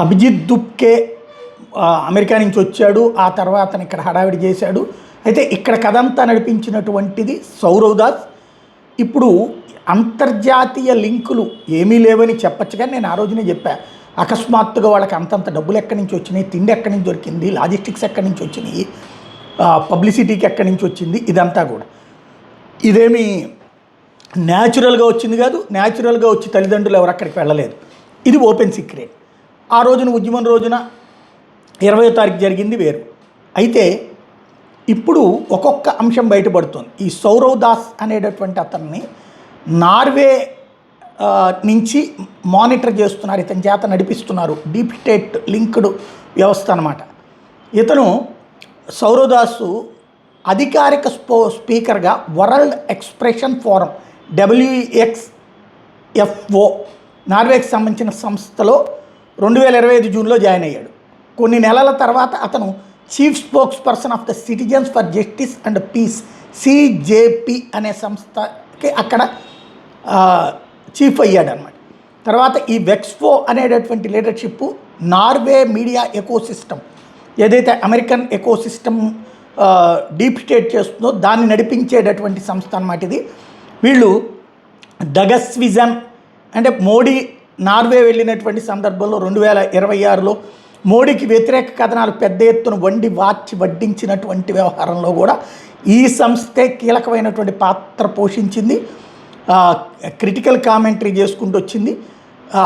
Abhijit దుప్కే America నుంచి వచ్చాడు. ఆ తర్వాత ఇక్కడ హడావిడి చేశాడు. అయితే ఇక్కడ కథ అంతా నడిపించినటువంటిది సౌరవ్ దాస్. ఇప్పుడు అంతర్జాతీయ లింకులు ఏమీ లేవని చెప్పచ్చు, కానీ నేను ఆ రోజునే చెప్పా, అకస్మాత్తుగా వాళ్ళకి అంతంత డబ్బులు ఎక్కడి నుంచి వచ్చినాయి, తిండి ఎక్కడి నుంచి దొరికింది, లాజిస్టిక్స్ ఎక్కడి నుంచి వచ్చినాయి, పబ్లిసిటీకి ఎక్కడి నుంచి వచ్చింది, ఇదంతా కూడా ఇదేమీ న్యాచురల్గా వచ్చింది కాదు. న్యాచురల్గా వచ్చి తల్లిదండ్రులు ఎవరు అక్కడికి వెళ్ళలేదు. ఇది ఓపెన్ సీక్రెట్. ఆ రోజున ఉద్యమం రోజున 20వ తారీఖు జరిగింది వేరు. అయితే ఇప్పుడు ఒక్కొక్క అంశం బయటపడుతుంది. ఈ సౌరవ్ దాస్ అనేటటువంటి అతన్ని నార్వే నుంచి మానిటర్ చేస్తున్నారు, ఇతని చేత నడిపిస్తున్నారు. డీప్ స్టేట్ లింక్డ్ వ్యవస్థ అన్నమాట. ఇతను సౌరవ్ దాసు అధికారిక స్పీకర్గా వరల్డ్ ఎక్స్ప్రెషన్ ఫోరం WXFO నార్వేకి సంబంధించిన సంస్థలో 2025 జూన్లో జాయిన్ అయ్యాడు. కొన్ని నెలల తర్వాత అతను chief spokesperson of the citizens for justice and peace CJP అనే సంస్థకి అక్కడ చీఫ్ అయ్యాడు అనమాట. తర్వాత ఈ వెక్స్ఫో అనేటటువంటి లీడర్షిప్ నార్వే మీడియా ఎకోసిస్టమ్, ఏదైతే అమెరికన్ ఎకోసిస్టమ్ డీప్ స్టేట్ చేస్తుందో దాన్ని నడిపించేటటువంటి సంస్థ అన్నమాట ఇది. వీళ్ళు డగస్విజన్ అంటే మోడీ నార్వే వెళ్ళినటువంటి సందర్భంలో 2026లో మోడీకి వ్యతిరేక కథనాలు పెద్ద ఎత్తున వడ్డించినటువంటి వ్యవహారంలో కూడా ఈ సంస్థే కీలకమైనటువంటి పాత్ర పోషించింది. క్రిటికల్ కామెంటరీ చేసుకుంటూ వచ్చింది.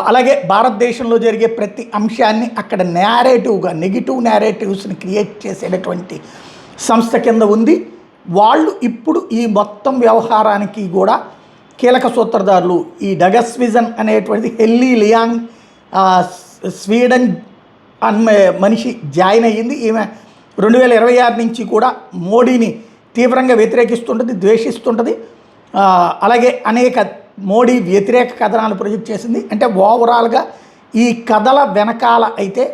అలాగే భారతదేశంలో జరిగే ప్రతి అంశాన్ని అక్కడ నేరేటివ్గా నెగిటివ్ నేరేటివ్స్ని క్రియేట్ చేసేటటువంటి సంస్థ కింద ఉంది. వాళ్ళు ఇప్పుడు ఈ మొత్తం వ్యవహారానికి కూడా కీలక సూత్రధారులు. ఈ డగస్విజన్ అనేటువంటిది హెల్లీ లియాంగ్ స్వీడన్ మనిషి జాయిన్ అయ్యింది. ఈమె 2026 నుంచి కూడా మోడీని తీవ్రంగా వ్యతిరేకిస్తుంటుంది, ద్వేషిస్తుంటుంది. అలాగే అనేక మోడీ వ్యతిరేక కథనాలు ప్రొజెక్ట్ చేసింది. అంటే ఓవరాల్గా ఈ కథల వెనకాల అయితే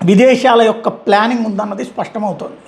విదేశాల యొక్క ప్లానింగ్ ఉందన్నది స్పష్టమవుతోంది.